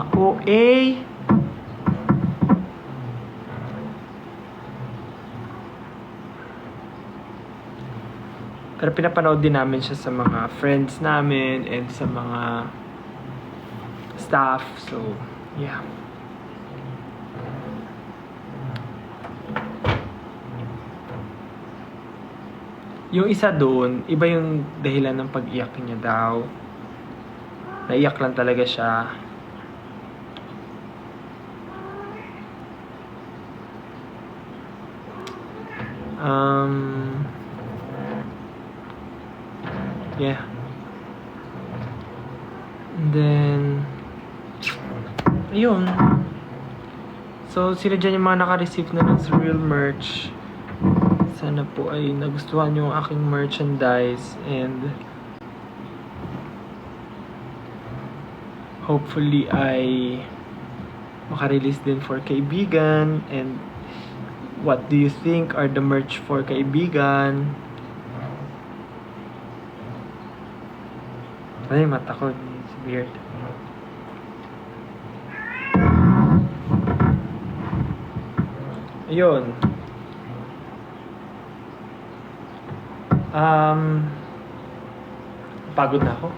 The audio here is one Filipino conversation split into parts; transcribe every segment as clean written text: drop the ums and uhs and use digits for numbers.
Mga OA. Pero pinapanood din namin siya sa mga friends namin and sa mga staff. So, yeah. Yung isa doon, iba yung dahilan ng pag-iyak niya daw. Naiyak lang talaga siya. Yeah. And then, ayun. So, sila dyan yung mga naka-receive na ng Surreal merch. Sana po ay nagustuhan yung aking merchandise and hopefully ay makarelease din for Kaibigan. And what do you think are the merch for Kaibigan? Ay, mata ko. It's weird. Ayun. Pagod na ako.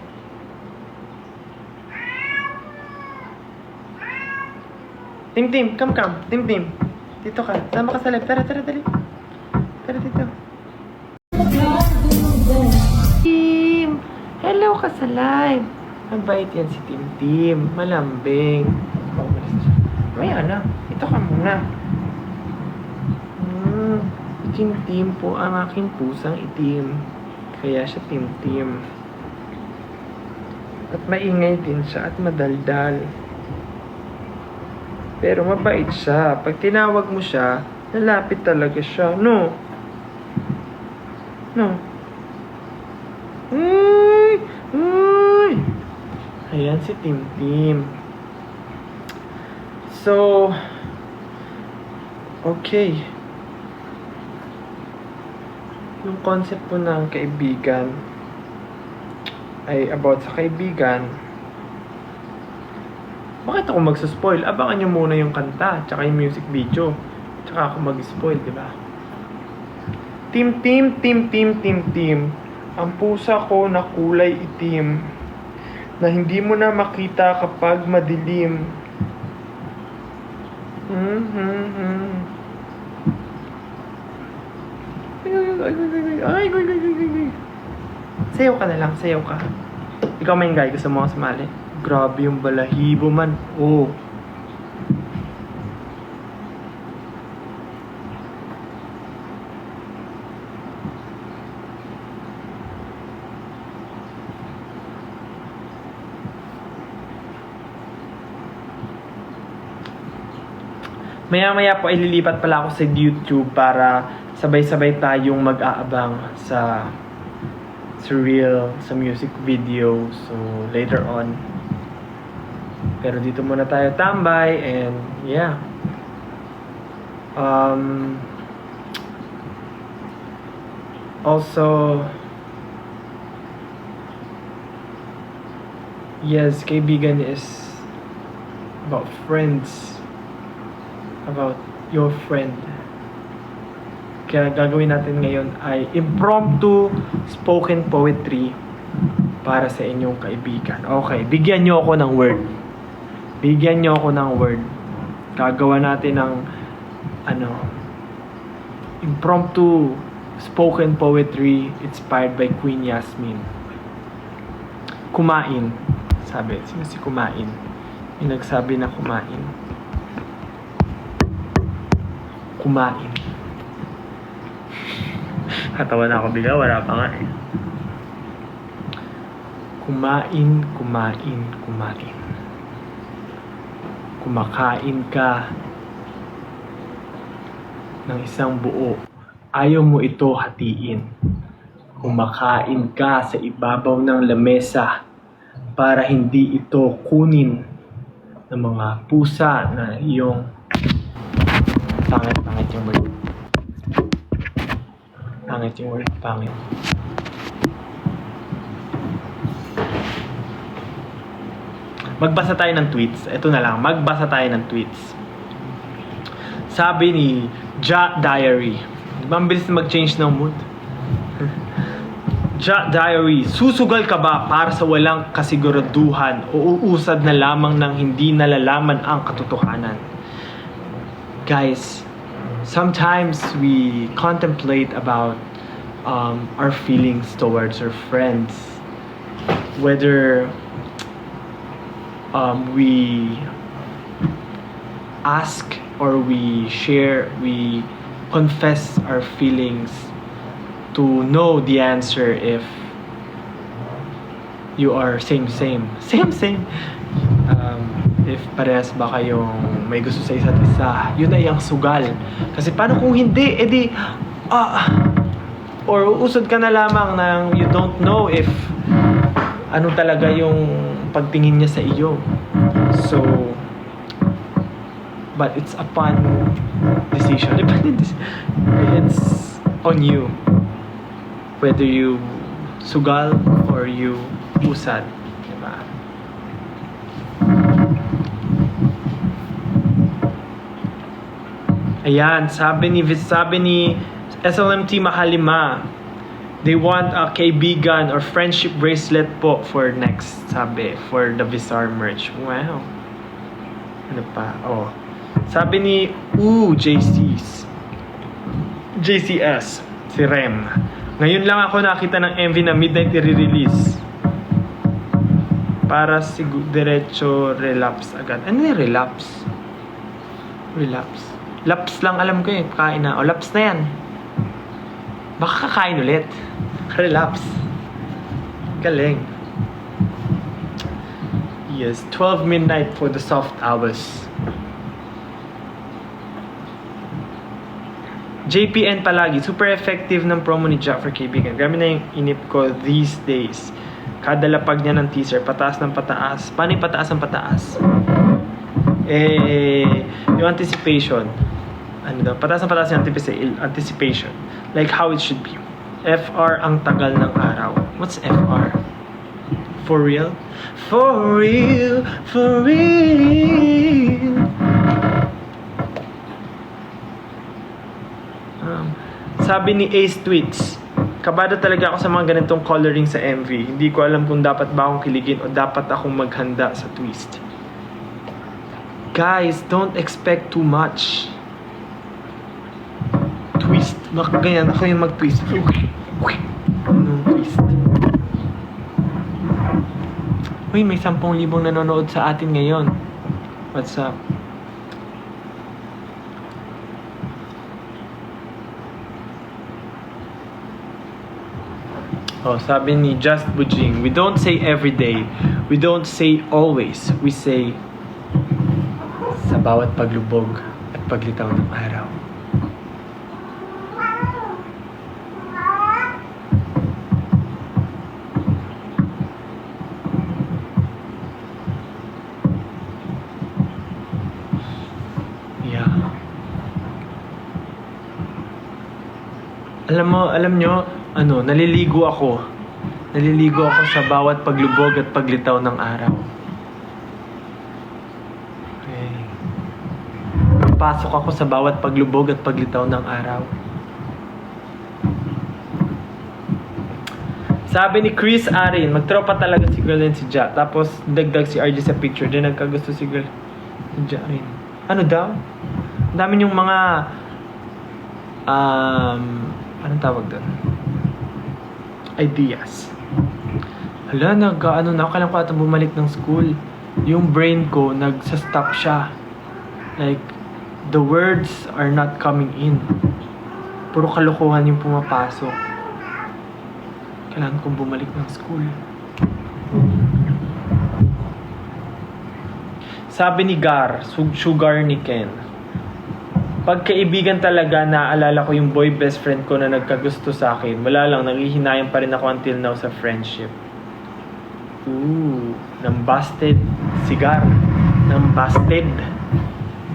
Tim, come. Tim. Dito ka. Sama ka sa live. Tara, dali. Tara dito. Tim! Hello ka sa live. Mabait yan si Tim. Malambing. Maya na. Ito ka muna. Tim po ang aking pusang itim. Kaya siya Tim. At maingay din siya at madaldal. Pero mabait siya. Pag tinawag mo siya, lalapit talaga siya. No. Uy! Ayan si Tim. So, okay. Yung concept po ng kaibigan ay about sa kaibigan. Bakit ako magsuspoil? Abangan nyo muna yung kanta, tsaka yung music video. Tsaka ako mag-spoil, di ba? Tim. Ang pusa ko na kulay itim, na hindi mo na makita kapag madilim. Ay. Sayaw ka na lang, sayaw ka. Ikaw main guy, gusto mo sumali? Grabe yung balahibo man. Oh. Maya po ay lilipat pala ako sa YouTube para sabay-sabay tayong mag-aabang sa Surreal, sa music video. So, later on. Pero dito muna tayo tambay and yeah. Also, yes, Kaibigan is about friends. About your friend. Kaya gagawin natin ngayon ay impromptu spoken poetry para sa inyong kaibigan. Okay, bigyan nyo ako ng word. Gagawa natin ng impromptu spoken poetry inspired by Queen Yasmin. Kumain. Sabi, sino si Kumain? Yung nagsabi na kumain. Katawa na ako bigla, wala pa nga eh. Kumain. Kumakain ka ng isang buo. Ayaw mo ito hatiin. Kumakain ka sa ibabaw ng lamesa para hindi ito kunin ng mga pusa na iyong pangit yung word. Pangit. Magbasa tayo ng tweets. Ito na lang, magbasa tayo ng tweets. Sabi ni Ja Diary. Diba ang bilis na mag-change ng mood? Ja Diary, susugal ka ba para sa walang kasiguraduhan o uusad na lamang ng hindi nalalaman ang katotohanan? Guys, sometimes we contemplate about our feelings towards our friends, whether we ask or we share, we confess our feelings to know the answer if you are same. If parehas ba kayong may gusto sa isa't isa, yun ay ang sugal. Kasi paano kung hindi, edi or usod ka na lamang ng you don't know if ano talaga yung pagtingin niya sa iyo. So but it's upon decision. It's on you whether you sugal or you usad, diba? Ayan, sabi ni SLMT Mahalima, they want a kaibigan or friendship bracelet po for next, sabi, for the Visar merch. Wow. Ano pa? Oh. Sabi ni JCS, si Rem. Ngayon lang ako nakita ng MV na midnight i-release. Para diretso relapse agad. Ano yung relapse? Laps lang alam ko eh. Kain na. O laps na yan. Baka kakain ulit. Relapse. Galing. Yes, 12 midnight for the soft hours. JPN palagi, super effective ng promo ni Jack for kaibigan. Grabe na yung inip ko these days. Kada lapag niya ng teaser, pataas ng pataas. Paano yung pataas ng pataas? Yung anticipation. Ano daw? Pataas ng pataas yung anticipation. Like how it should be. FR ang tagal ng araw. What's FR? For real? For real. Sabi ni Ace Tweets, kabado talaga ako sa mga ganitong coloring sa MV. Hindi ko alam kung dapat ba akong kiligin o dapat akong maghanda sa twist. Guys, don't expect too much. Twist. Baka ganyan ako yung mag-twist. Anong twist? Uy, may 10,000 nanonood sa atin ngayon. What's up? Oh, sabi ni Just Bujing, we don't say every day. We don't say always. We say sa bawat paglubog at paglitaw ng araw. Yeah. Alam nyo, naliligo ako sa bawat paglubog at paglitaw ng araw. Okay. Pasok ako sa bawat paglubog at paglitaw ng araw. Sabi ni Chris Arin, magtropa talaga si Girl and si Ja. Tapos dagdag si RJ sa picture. Then nagkagusto si Girl and Ja rin. Ano daw? Ang dami yung mga anong tawag doon? Ideas. Hala, kailan ko ata bumalik ng school. Yung brain ko, nagsa-stop siya. Like, the words are not coming in. Puro kalokohan yung pumapasok. Kailangan kong bumalik ng school. Sabi ni Gar, sugar ni Ken, pagkaibigan talaga, naaalala ko yung boy best friend ko na nagkagusto sa akin. Wala lang, nanghihinayang pa rin ako until now sa friendship. Nambusted cigar. Nambusted.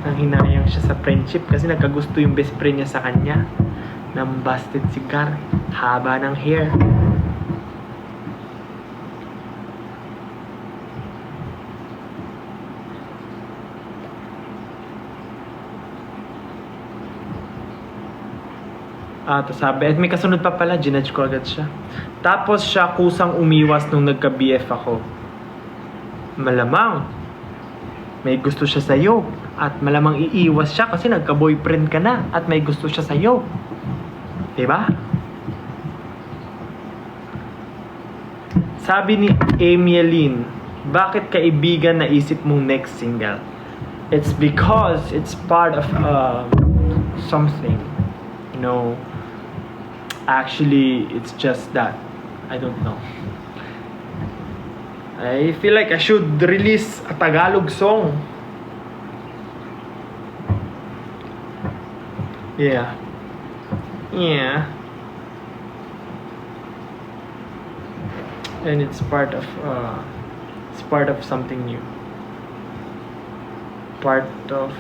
Nanghinayang siya sa friendship kasi nagkagusto yung best friend niya sa kanya. Nambusted cigar. Haba ng hair. Tapos sabi, at may kasunod pa pala, ginudge ko agad siya. Tapos siya kusang umiwas nung nagka-BF ako. Malamang, may gusto siya sa'yo. At malamang iiwas siya kasi nagka-boyfriend ka na at may gusto siya sa'yo. Diba? Sabi ni Emieline, bakit kaibigan naisip mong next single? It's because it's part of something. You know, actually, it's just that. I don't know. I feel like I should release a Tagalog song. Yeah. Yeah. And it's part of something new. Part of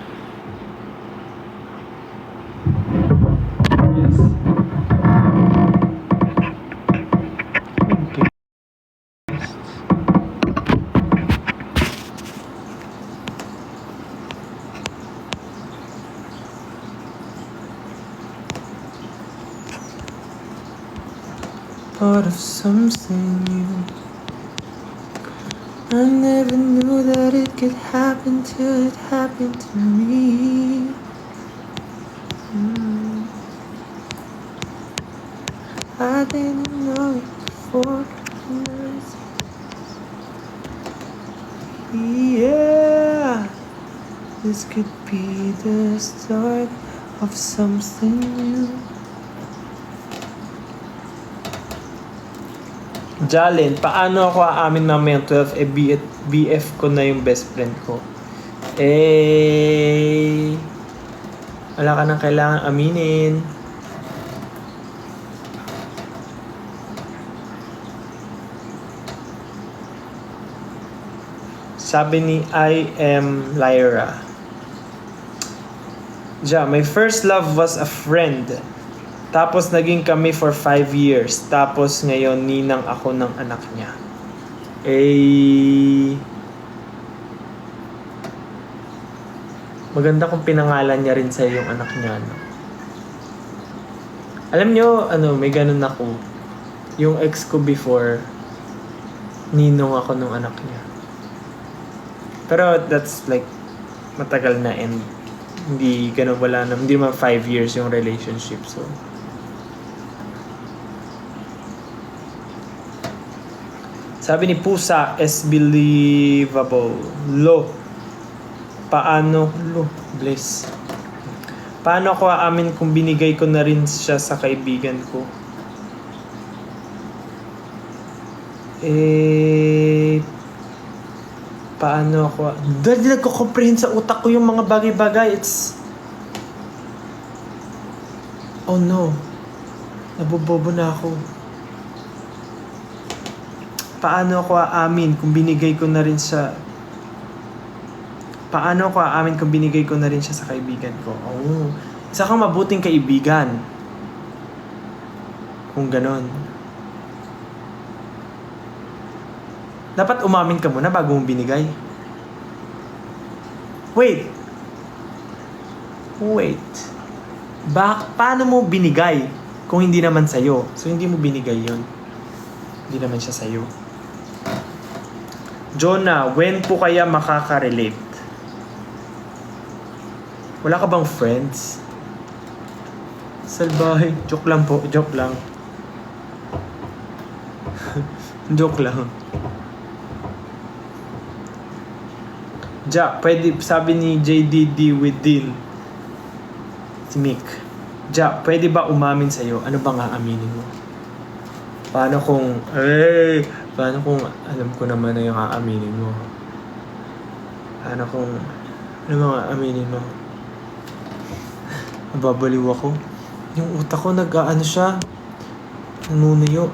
yes. Okay. Part of something new. I never knew that it could happen till it happened to me. I didn't know it before. Yeah, this could be the start of something new. Jalen, paano ako aamin mamayang 12 BF ko na yung best friend ko? Wala ka nang kailangan aminin. Sabi ni I am Lyra. My first love was a friend. Tapos naging kami for 5 years. Tapos ngayon ninang ako ng anak niya. Maganda kung pinangalan niya rin sa yung anak niya, no? Alam niyo, may ganun ako. Yung ex ko before, ninong ako ng anak niya. Pero that's like matagal na and hindi ganun, wala na, hindi naman 5 years yung relationship, so sabi ni Pusa, is believable. Bless. Paano ko aamin kung binigay ko na rin siya sa kaibigan ko? Paano ako? Dahil nagko-comprehend sa utak ko yung mga bagay-bagay. Oh no. Nabobobo na ako. Paano ako aamin kung binigay ko na rin siya? Paano ako aamin kung binigay ko na rin siya sa kaibigan ko? Isa kang mabuting kaibigan. Kung ganon. Dapat umamin ka muna bago mo binigay. Wait. Paano mo binigay kung hindi naman sa'yo? So hindi mo binigay yon. Hindi naman siya sa'yo. Jonah, when po kaya makaka-relate? Wala ka bang friends? Salbahe. Joke lang po. Joke lang. Joke lang. Pwede, sabi ni JDD within. Si Mick. Pwede ba umamin sa'yo? Ano ba nga aminin mo? Paano kung alam ko naman na yung aaminin mo? Paano kung ano mga aminin mo? Nababaliw ako. Yung utak ko siya? Nanunuyo.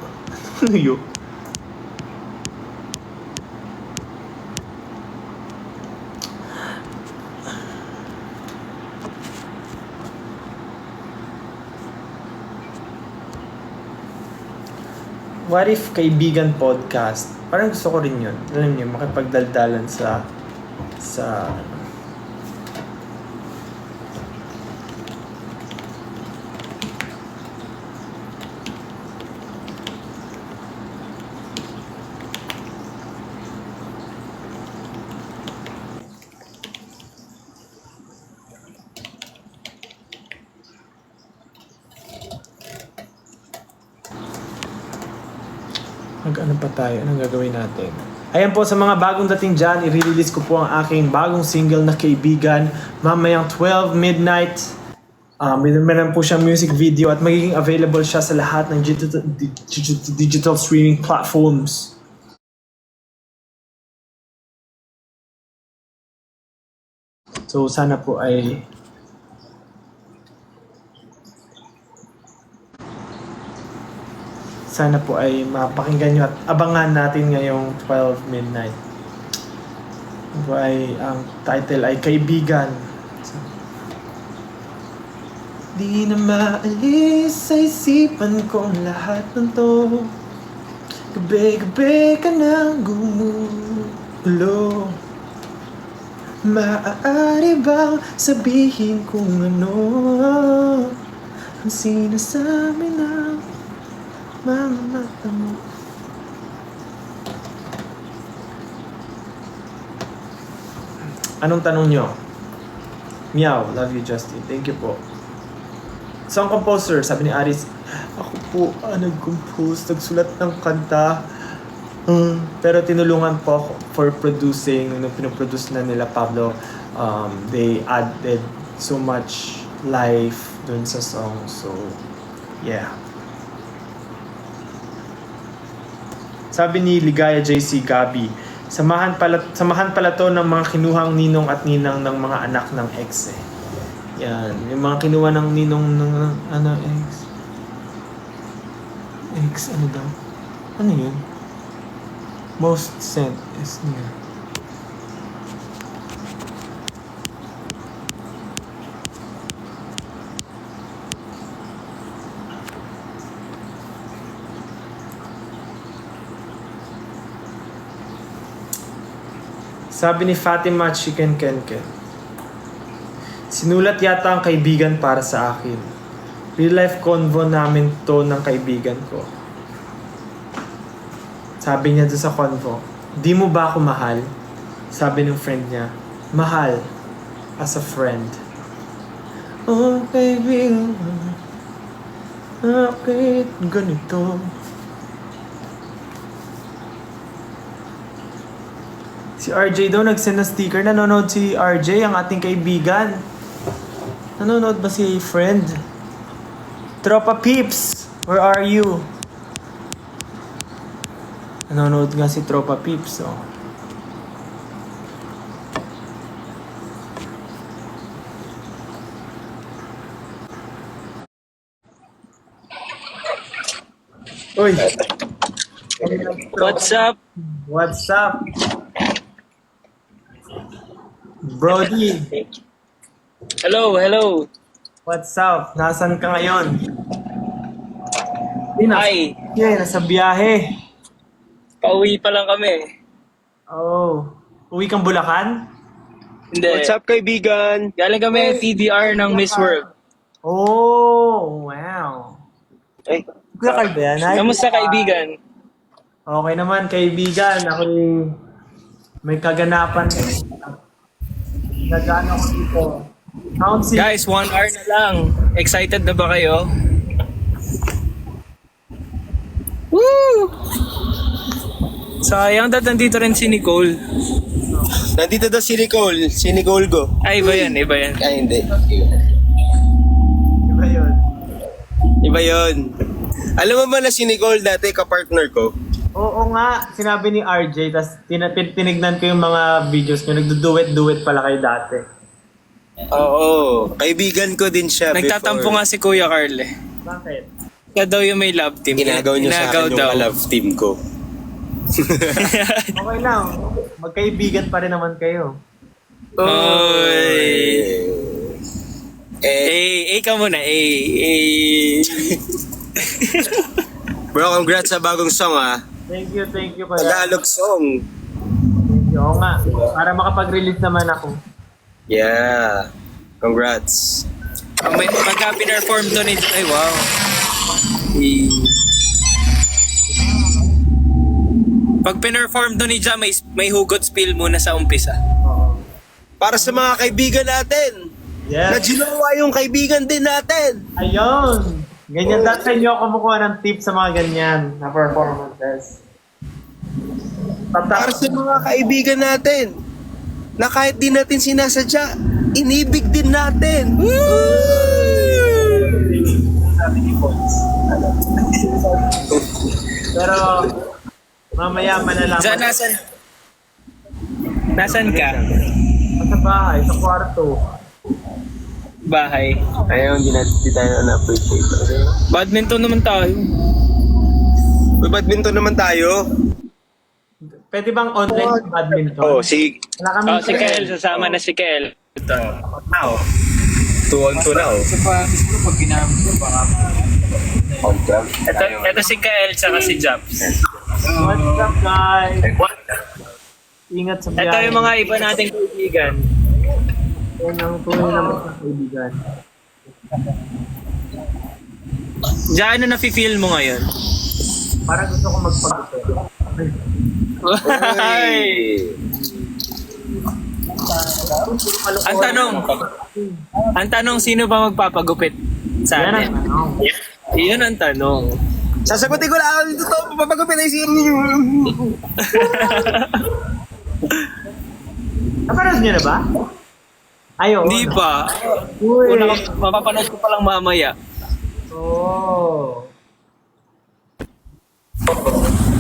What if kaibigan podcast? Parang gusto ko rin yun. Alam niyo, makipagdaldalan sa Mag-ano pa tayo? Anong gagawin natin? Ayan po, sa mga bagong dating dyan, i-release ko po ang aking bagong single na Kaibigan. Mamayang 12 midnight. Meron po siyang music video at magiging available siya sa lahat ng digital streaming platforms. So sana po ay mapakinggan nyo at abangan natin ngayong 12 midnight. Ito ay, ang title ay Kaibigan. Di na maalis sa isipan kong lahat ng to. Gabi-gabi ka nang gumulo. Maaari bang sabihin kung ano ang sinasabi ng mga mata mo? Anong tanong nyo? Meow, love you Justin. Thank you po. Song composer, sabi ni Aris, ako po nag-compose, nagsulat ng kanta. Pero tinulungan po ako for producing. Nung pinoproduce na nila Pablo, they added so much life dun sa song. So, yeah. Sabi ni Ligaya JC Gabi, samahan pala to ng mga kinuhang ninong at ninang ng mga anak ng ex eh. Yan, yung mga kinuha ng ninong ng ex. Ex, ano daw? Ano yun? Most sent is near. Sabi ni Fatima Chicken Kenken, sinulat yata ang kaibigan para sa akin. Real life convo namin to ng kaibigan ko. Sabi niya doon sa convo, di mo ba ako mahal? Sabi ng friend niya, mahal as a friend. Oh baby, bakit ganito? Si RJ daw nagsend ng sticker. Nanonood si RJ, ang ating kaibigan. Nanonood ba si friend? Tropa Peeps, where are you? Nanonood nga si Tropa Peeps, oh. Uy! What's up? What's up? Brody! Hello, hello. What's up? Nasaan ka ngayon? Hi. Yeah, nasa biyahe. Pauwi pa lang kami. Oh. Uwi kang Bulacan? Hindi. What's up, kaibigan? Galing kami TDR ng Miss World. Oh, wow. Ay, Kuya Carl ba yan? Hi. Kamusta kaibigan? Okay naman, kaibigan. Ako may kaganapan. Nagano ko dito. Council. Guys, 1 hour na lang. Excited na ba kayo? Woo! Sayang dahil nandito rin si Nicole. nandito daw si Nicole. Si Nicole Go. Ay, iba yan, iba yan. Ay, hindi. Diba yun? Iba yun. Alam mo ba na si Nicole dati, kapartner ko? Oo nga, sinabi ni RJ, tas tinignan ko yung mga videos nyo, nagdo-duet-duet pala kayo dati. Oo. Kaibigan ko din siya Nagtatampo nga si Kuya Carl eh. Bakit? Siya daw yung may love team. Inagaw niya sa akin yung love team ko. Okay lang, magkaibigan pa rin naman kayo. Oy! Eh, ka muna, bro, congrats sa bagong song ah. Thank you pala. Tagalog song. Thank you. Oo nga, para makapag-release naman ako. Yeah. Congrats. Pagka pinerform to ni... Ay, wow. Pag pinerform to ni Ja, may hugot spill muna sa umpisa. Oo. Para sa mga kaibigan natin. Na Yes. ginawa yung kaibigan din natin. Ayun. Ganyan, dati sa inyo ako kumukuha ng tips sa mga ganyan na performances. Para sa mga kaibigan natin na kahit di natin sinasadya, inibig din natin. Sabi ni Pons. Pero, mamaya malalaman. Diyan, nasan ka? Sa bahay, sa kwarto. Bahay. Ayaw, di tayo na-appreciate. Badminton naman tayo. May badminton naman tayo. Pwede bang online badminton? Oh, si Wala kami Si Kel, sasama na si Kel. Ito. now. 2-on-2 na, oh. Ito si Kel, saka si Japs. What's up, guys? Ingat sa biyahe. Ito yung mga iba nating kaibigan. Yan ang tunay naman sa kaibigan. Diyan, ano na-feel mo ngayon? Parang gusto ko magpag-ito. Ay! Ang tanong, sino ba magpapagupit sa Yan ang atin? tanong. Iyon ang tanong. Sasagutin ko lang dito to, papagupit ay siya. Napanood niyo na ba? Ayaw. Hindi pa. Uy. Mapapanood ko pa lang mamaya. Oh.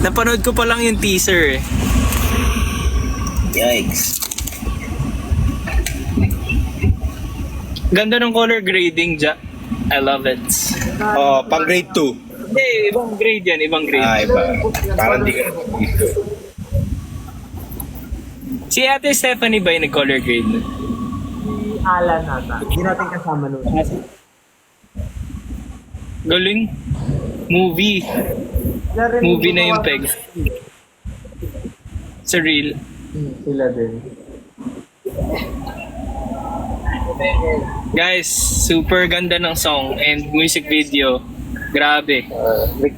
Napanood ko pa lang yung teaser eh. Yikes. Ganda ng color grading, Ja. I love it. Oh, pang grade 2. Hindi, ibang grade yan, ibang grade. Ay, ba? Parang di ka dito. Si Ate Stephanie ba yung nag-color grade? Si Alan nata. Hindi natin kasama nun. Galing. Movie. Movie na yung peg. Sa real. Sila din. Guys, super ganda ng song and music video. Grabe.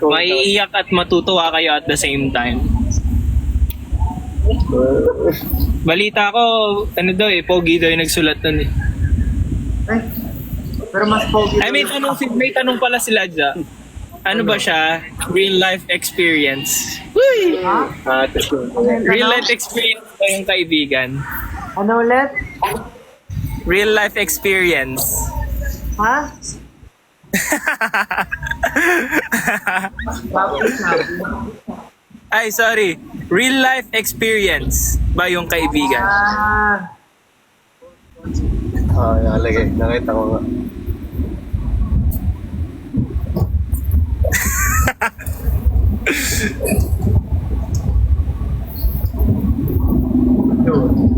Maiiyak at matutuwa kayo at the same time. Balita ko, ano daw eh, Pogi daw yung nagsulat nun eh. Eh, pero mas pogi. Ay, may tanong pala sila dyan. Ano ba siya? Real life experience. Uy! Ha? Real life experience ba yung kaibigan? Ano ulit? Real life experience. Ha? Ay, sorry. Real life experience ba yung kaibigan? Ah. Nakalagay. Nakita ko nga.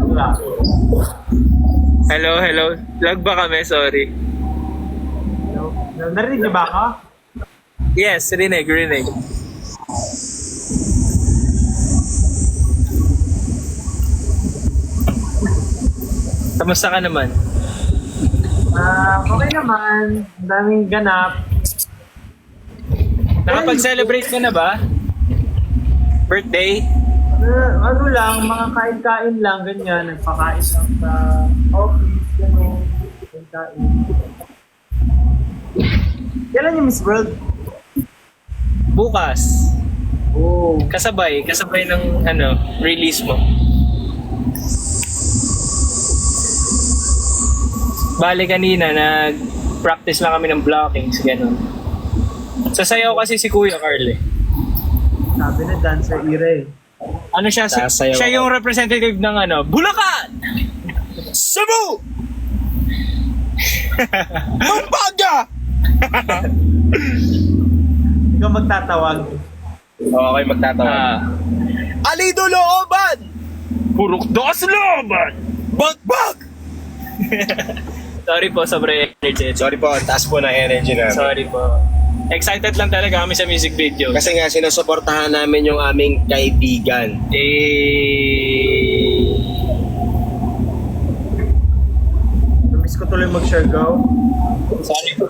Wala. Hello. Lag ba kami? Sorry. Narinig niyo ba ako? Yes, rinig. Kamusta ka naman? Okay naman. Ang daming ganap. Nakapag-celebrate ka na ba? Birthday? Ano lang, mga kain-kain lang, ganyan. Nagpakain lang sa office, gano'n. Kain-kain. Kailan yung Miss World? Bukas. Oh. Kasabay ng release mo. Bale kanina, nag-practice lang kami ng blockings, gano'n. Sasayaw kasi si Kuya Carl eh. Sabi na dancer Ire. Ano siya? Sasayaw Siya yung representative ng Bulacan! Cebu! Pampanga! Ikaw magtatawag. Okay, magtatawa. Alido Looban! Purok das laban! Bagbag! Sorry po, sobrang energy. Sorry po, ang taas po ng energy namin. Sorry po. Excited lang talaga kami sa music video. Kasi nga, sinusuportahan namin yung aming kaibigan. Namiss ko tuloy mag-Siargao. Sorry po.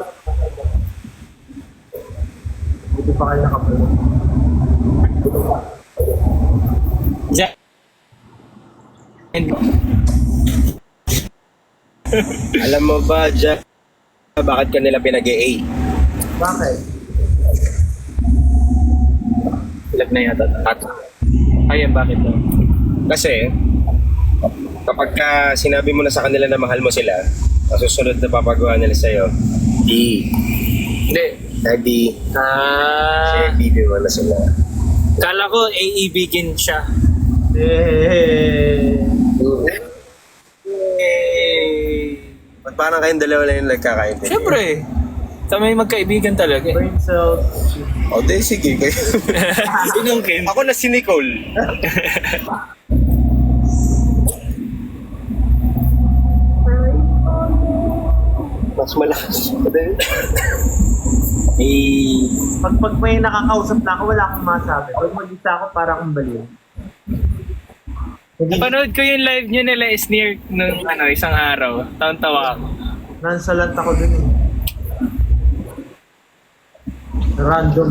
Buti pa kayo nakapulong. Alam mo ba, Jack, bakit kanila pinag-A? Bakit? Lag na yata. At Ayan, bakit daw? Kasi, kapag ka sinabi mo na sa kanila na mahal mo sila, ang susunod na papagawa nila sa'yo, Hindi. Daddy, baby mo na sila. Kala ko AEBigin siya. Eh, Ba't parang kayong dalawa lang yung nagkakaintindi? Siyempre. Kami magkaibigan talaga. brain cells. O, di, sige. Sinong Ken? Ako na si Nicole. Mas malakas. Pag may nakakausap na ako, wala akong masabi. Pag mag-isa ako, para akong baliw. Hindi, Napanood ko yung live nyo nila Sneer nung isang araw. Taon-tawa ako. nonchalant ako dun eh. Random.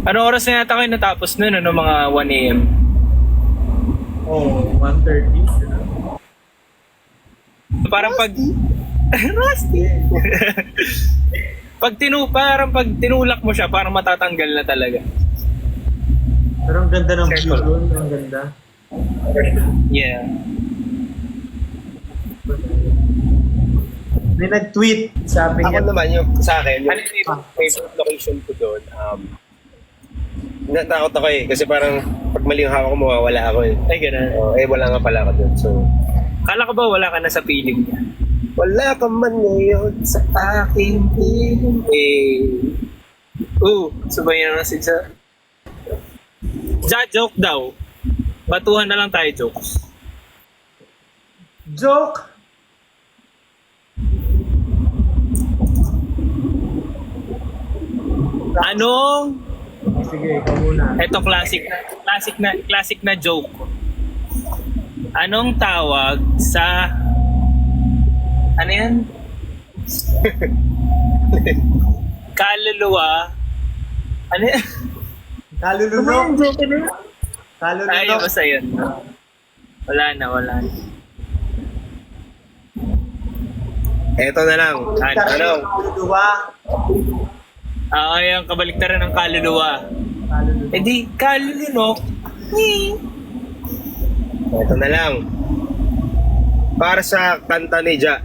Anong oras na yata kayo natapos nun? Ano, mga 1 a.m.? Oh, 1:30. Parang pag... Rusty! parang pag tinulak mo siya, parang matatanggal na talaga. Pero ang ganda ng view Circle. dun. Ang ganda. Yeah. May nag-tweet, sabi Ako niya. naman, yung sa akin, yung Ano yung favorite location ko doon, natakot ako eh. Kasi parang pag mali yung hawak ko, mawawala ako eh. Ay, ganun. Wala nga pala ako doon. So, Kala ko ba wala ka na sa feeling niya? wala ka man ngayon sa aking piling. Sabay na si Ja. Ja, joke daw. Batuhan na lang tayo, jokes. Joke! Anong? Sige, ikaw muna. Ito classic na joke. Anong tawag sa ano yan? Kaluluwa. Ano yan? Kalulunok. Ay, Kalulunok. basta yun. Wala na. Eto na lang. Ano? Kaluluwa. Yung kabaliktaran ng kaluluwa. Kalulunok. Eh di, kalulunok. Eto na lang. Para sa kanta ni Ja,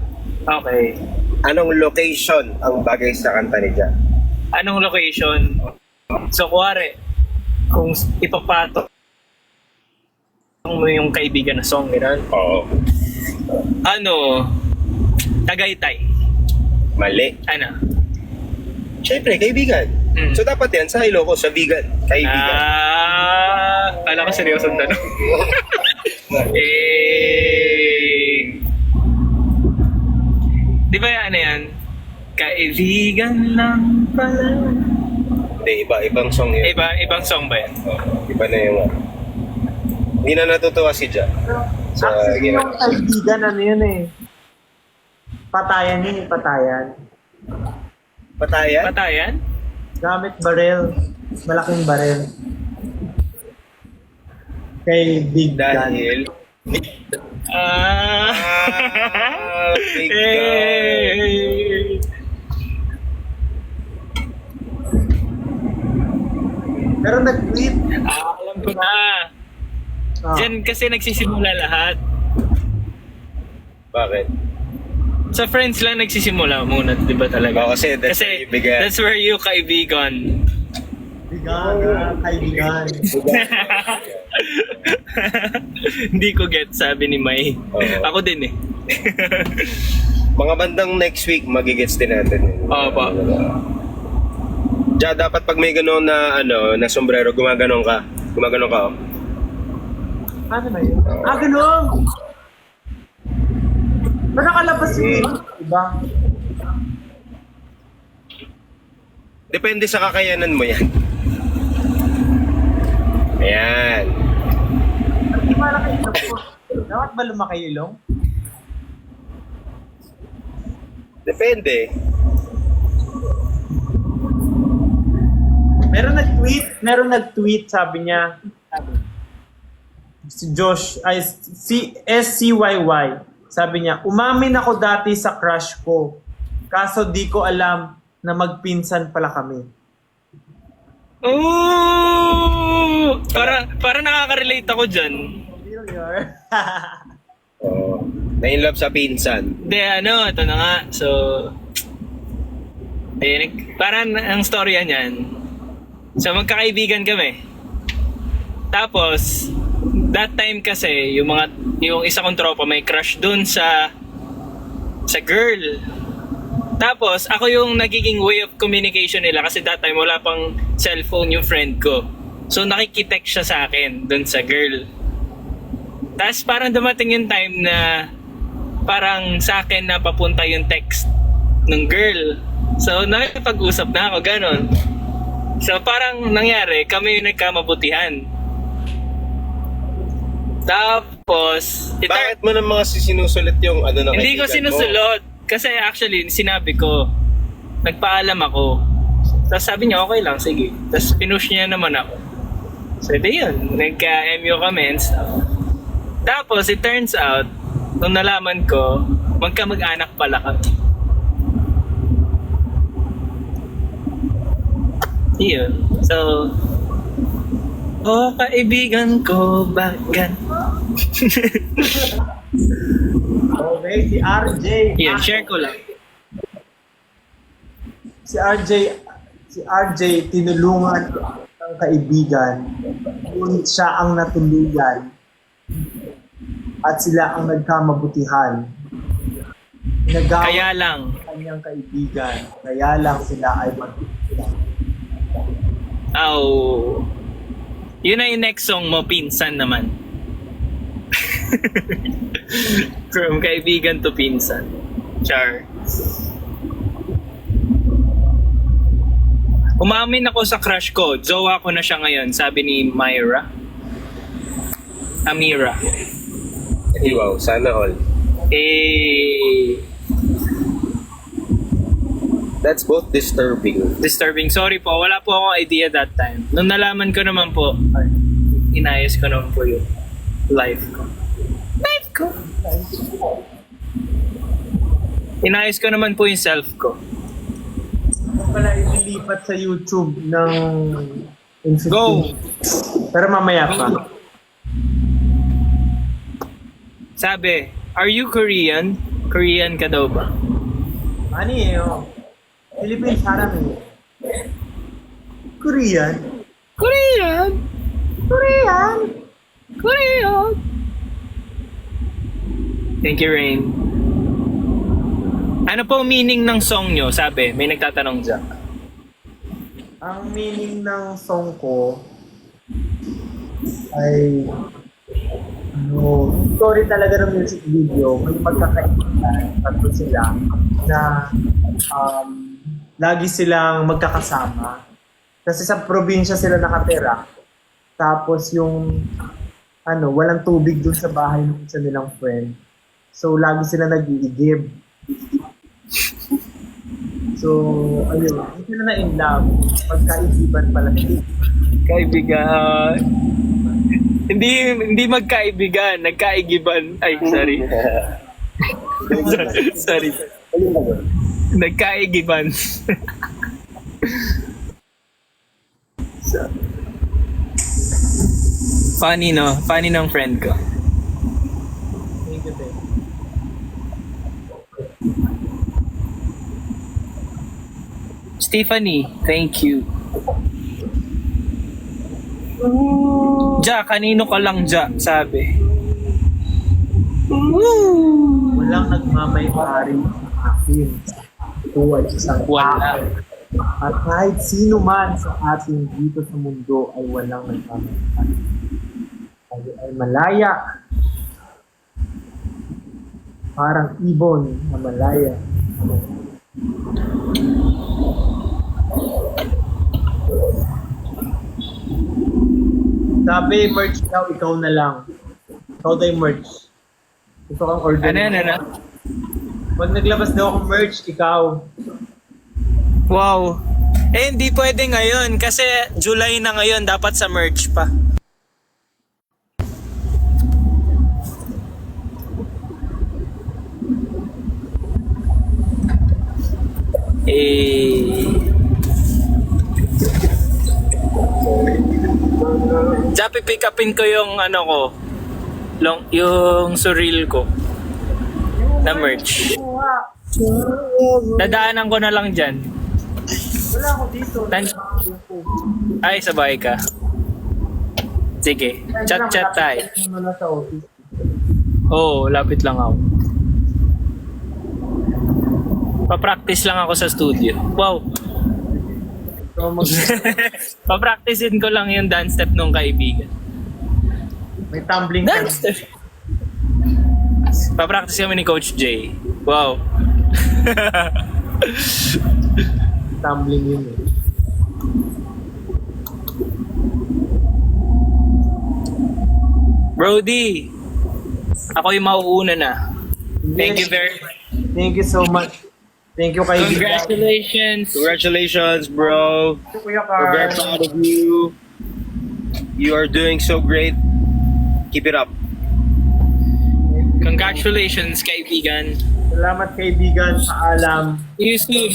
Okay. anong location ang bagay sa kanta ni Ja? Anong location? So, kuwari, kung ipapato mo yung kaibigan na song, gano'n. Oo. Ano? Tagaytay. Mali. Ano? Siyempre, kaibigan. Mm. So dapat yan sa Ilocos, sa vegan. Kaibigan. Kala ko seryoso ang tanong. Di ba ano yan? Kaibigan lang pala. Hindi, ibang song yun. Ibang song ba yan? Iba na yung hindi na natutuwa si Ja. Sa Actually, yung ginawa. kaibigan, ano yun eh. Patayan yun, patayan. Patayan? Patayan? Gamit barel. Malaking barel. Kay Big Dan. Dahil Ah. Big Hey. Pero nag-tweet. Alam ko na. Ah, Diyan kasi nagsisimula lahat. Bakit? Sa friends lang nagsisimula muna, di ba talaga? Oo, kasi that's where you began. That's where you kaibigan. bigan, kaibigan. Hindi ko get, sabi ni May. Oo. Ako din eh. Mga bandang next week, magigets din natin. Oo pa. Ja, dapat pag may gano'n na, na sombrero, gumaganon ka. Gumaganon ka, oh. Ano na yun? Ganun! Ba't nakalabas yun? Diba? Depende sa kakayanan mo yan. Ayan. Hindi malaki ilong ko. Dapat ba lumaki ilong? Depende. Meron nag-tweet, sabi niya, si Josh, ay, si SCYY, sabi niya, umamin ako dati sa crush ko, kaso di ko alam na magpinsan pala kami. Oh! Para nakaka-relate ako dyan. Oo. Na-in love sa pinsan. Hindi, ito na nga. So, parang ang storya niyan. So, magkakaibigan kami. Tapos, that time kasi, yung isa kong tropa may crush dun sa girl. Tapos, ako yung nagiging way of communication nila kasi that time wala pang cellphone yung friend ko. So, nakikitext siya sa akin dun sa girl. Tapos, parang dumating yung time na parang sa akin na papunta yung text ng girl. So, nakipag-usap na ako, ganon. So, parang nangyari, kami yung nagkamabutihan. Tapos, Bakit mo ng mga sinusulit yung ng hindi ko kaibigan mo? sinusulot. Kasi actually, sinabi ko, nagpaalam ako. Tapos sabi niya, okay lang, sige. Tapos pinush niya naman ako. So, ito yun. Nagka-MU kami and stuff. Tapos, it turns out, nung nalaman ko, magkamag-anak pala kami. Yun. So, oh, kaibigan ko, bagan. Okay, si RJ. Yun, share ko lang. Si RJ tinulungan ng kaibigan. Ngunit siya ang natuluyan. At sila ang nagkamabutihan. Kaya lang. Kanyang kaibigan. Kaya lang sila ay magtutulungan. Oh. Yun na yung next song mo, Pinsan naman. From kaibigan to pinsan. Char. Umamin ako sa crush ko. Jowa ko na siya ngayon, sabi ni Myra. Amira. Wow, sana all. That's both disturbing. Sorry po, wala po akong idea that time. Nung nalaman ko naman po, inayos ko naman po yung life ko. Inayos ko naman po yung self ko. Pala ililipat sa YouTube ng Go! Pero mamaya pa. Sabi, are you Korean? Korean ka daw ba? Ano yun? Philippines harap eh. Korean? Korean! Korean? Korean! Thank you, Rain. Ano po meaning ng song nyo? Sabi, may nagtatanong dyan. Ang meaning ng song ko ay story talaga ng music video. May magkakaibigan, tatlo sila na lagi silang magkakasama. Kasi sa probinsya sila nakatira. Tapos yung walang tubig dun sa bahay ng isa nilang friend. So lagi sila nag-iigib. So, ayun. Hindi sila na in love. Pagkaibigan pala. Kaibigan. Hindi magkaibigan, nagkaigiban. Ay, sorry. Sorry. Nagkaigiban. Funny, no? Funny ng friend ko. Thank you, babe. Stephanie, thank you. Ja, kanino ka lang, Ja? Sabi. Walang nagmamay-ari sa akin. Ito ay isang Wala. tao. At kahit sino man sa atin dito sa mundo ay walang nagmamay-ari. Tayo ay malaya. Parang ibon na malaya. Sabi, merch daw, ikaw na lang. Ikaw daw yung merch. Gusto kang order. Ano? Pag naglabas daw akong merch, ikaw. Wow. Hindi pwede ngayon kasi July na ngayon, dapat sa merch pa. pipick upin ko yung ano ko, yung surreal ko na merch. Dadaanan ko na lang dyan. Wala ako dito. Ay, sabay ka. Sige, chat-chat tayo. Ano sa office. Oo, lapit lang ako. Pa-practice lang ako sa studio. Wow. So, Pa-practicein ko lang yung dance step nung kaibigan. may tumbling ka. Dance step! Pa-practice kami ni Coach Jay. Wow. Tumbling yun eh. Brody, ako yung mauuna na. Thank you very much. Thank you so much. Thank you, kaibigan. Congratulations. Congratulations, bro. Kuya We're very Carl. proud of you. You are doing so great. Keep it up. Congratulations, kaibigan. Salamat, kaibigan. Paalam. See you soon.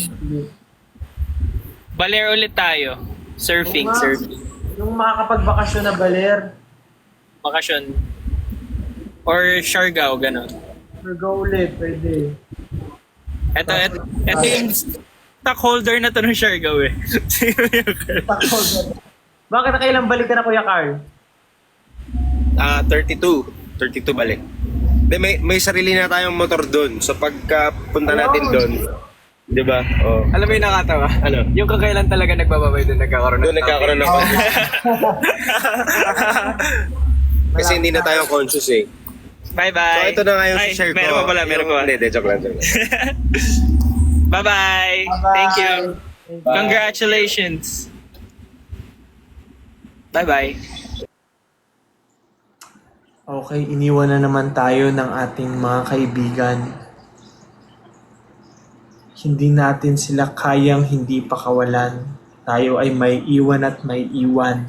Baler ulit tayo. Surfing, Oo nga. surfing. Yung makakapagbakasyon na baler. Bakasyon. Or Siargao, ganon. Go ulit, pwede. Ito yung stockholder na to ng Siargao eh. Bakit nakailang balik ka na, Kuya Carl? 32. 32 balik. De, may sarili na tayong motor doon. So pagka punta natin doon, di ba? Oh. Alam mo yung nakatawa? Ano? Yung kagailan talaga nagbababay doon nagkakaroon Doon nagkakaroon ng Kasi hindi na tayo conscious eh. Bye-bye. So ito na nga yung Ay, share ko. meron pa pala, meron pa. Hindi, joke lang. Bye-bye. Thank you. Congratulations. Bye-bye. Okay, iniwan na naman tayo ng ating mga kaibigan. Hindi natin sila kayang hindi pakawalan. Tayo ay may iwan at may iwan.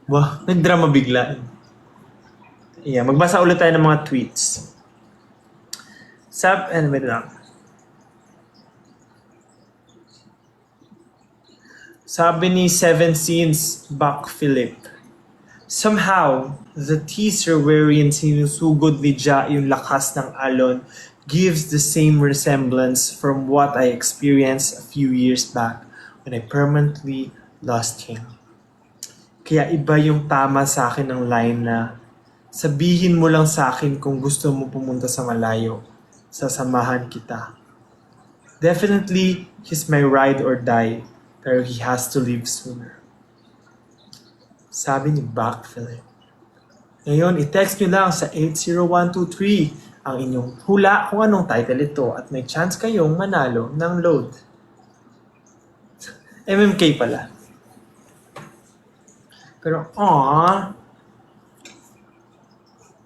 Wah, nagdrama bigla. Yeah, magbasa ulit tayo ng mga tweets. Wait lang. Sabi ni Seven Scenes, Buck Philip. Somehow, the teaser wherein sinusugod ni Ja yung lakas ng alon gives the same resemblance from what I experienced a few years back when I permanently lost him. Kaya iba yung tama sa akin ng line na sabihin mo lang sa akin kung gusto mo pumunta sa malayo. Sasamahan kita. Definitely, he's my ride or die, pero he has to leave sooner. Sabi ni Buck Philip. Ngayon, i-text nyo lang sa 80123 ang inyong hula kung anong title ito at may chance kayong manalo ng load. MMK pala. Pero,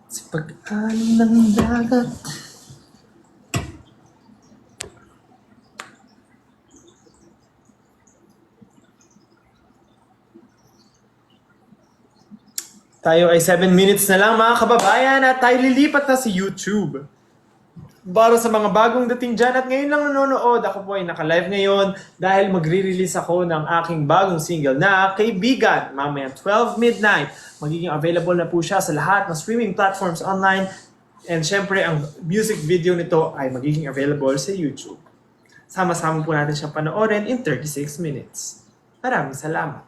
sa pag-alim ng dagat. Tayo ay 7 minutes na lang mga kababayan at tayo lilipat na sa YouTube. Para sa mga bagong dating dyan at ngayon lang nanonood, ako po ay naka-live ngayon dahil magre-release ako ng aking bagong single na Kaibigan. Mamaya 12 midnight. Magiging available na po siya sa lahat ng streaming platforms online. And syempre, ang music video nito ay magiging available sa YouTube. Sama-sama po natin siyang panoorin in 36 minutes. Maraming salamat.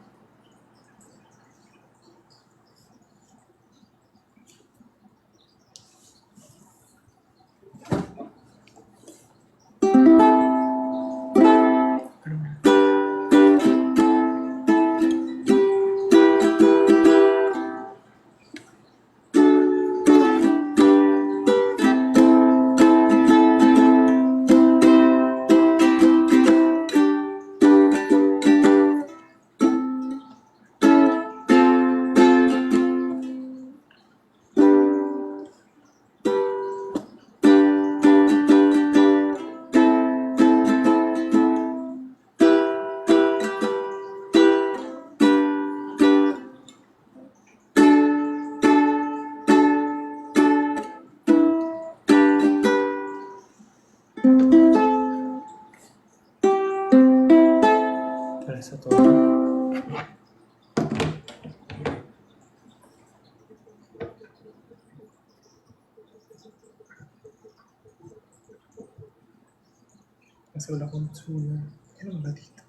Para sa to. Tuna. Ano ba dito?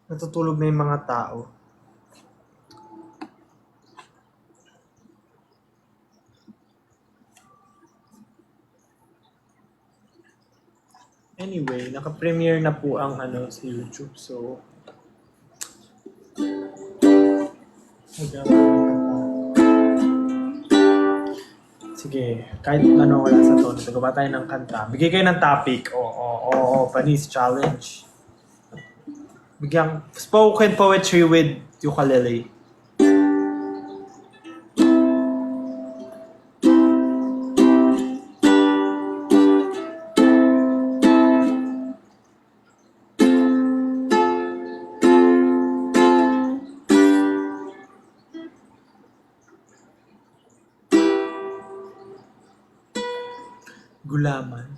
Natutulog na yung mga tao. Anyway, naka-premiere na po ang ano sa YouTube. So, sige, kahit ano wala sa tono, nagawa tayo ng kanta. Bigay kayo ng topic. Panis challenge. Bigyan spoken poetry with ukulele. Gulaman.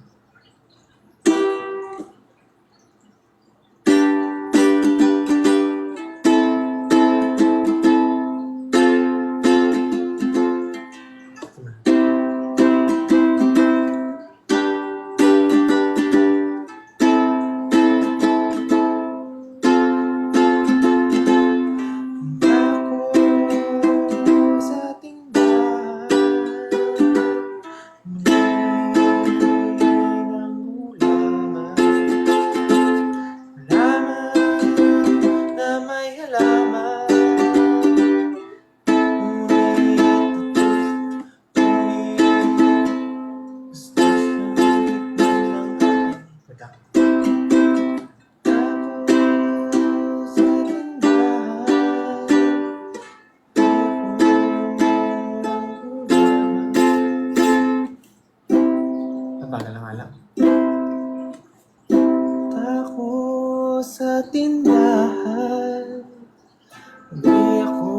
Bagal lang alam. Tako sa tindahan, hindi ako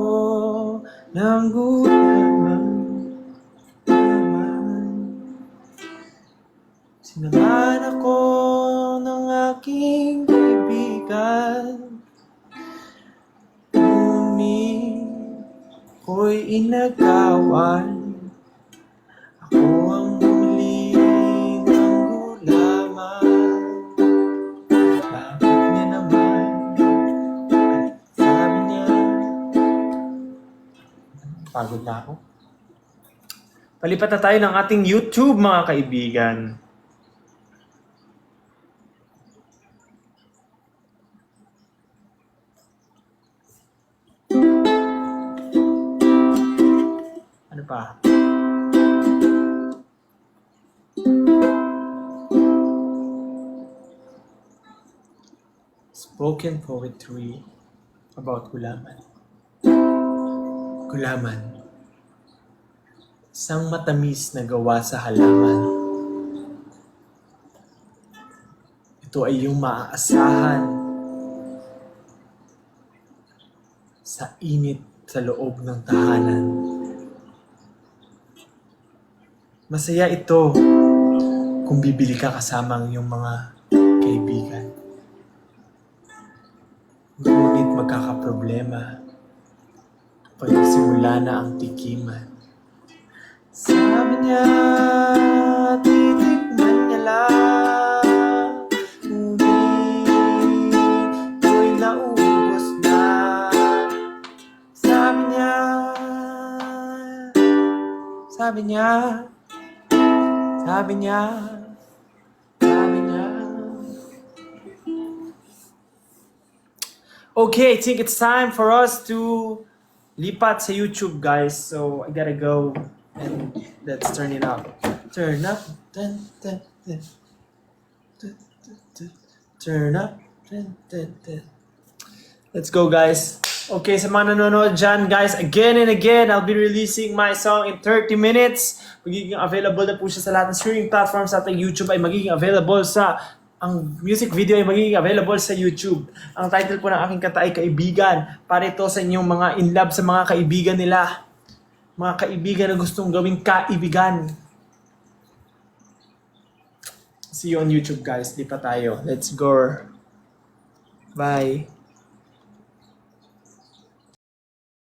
ng gulaman. Sinamahan ako ng aking kaibigan, ngunit ako'y inagawan. Ako ang huli ng gulaman. Bakit niya naman? Sabi niya. Pagod na ako. Palipat na tayo ng ating YouTube, mga kaibigan. Ano pa? Spoken poetry about gulaman. Gulaman. Isang matamis na gawa sa halaman. Ito ay yung maaasahan sa init sa loob ng tahanan. Masaya ito kung bibili ka kasama ang iyong mga kaibigan. Ngunit magkakaproblema pag nagsimula na ang tikiman. Sabi niya, titikman niya lang, ngunit ako'y naubos na. Sabi niya, sabi niya, sabi niya, sabi niya. Okay, I think it's time for us to lipat sa YouTube, guys. So I gotta go and let's turn it up. Turn up, dun, dun, dun. Dun, dun, dun. Turn up, dun, dun, dun. Let's go, guys. Okay, sa mga nanonood dyan, guys, again and again, I'll be releasing my song in 30 minutes. Magiging available na po siya sa lahat ng streaming platforms at ang YouTube ay magiging available ang music video ay magiging available sa YouTube. Ang title po ng aking kanta ay Kaibigan. Para ito sa inyong mga in love sa mga kaibigan nila. Mga kaibigan na gustong gawing kaibigan. See you on YouTube, guys. Di pa tayo. Let's go. Bye.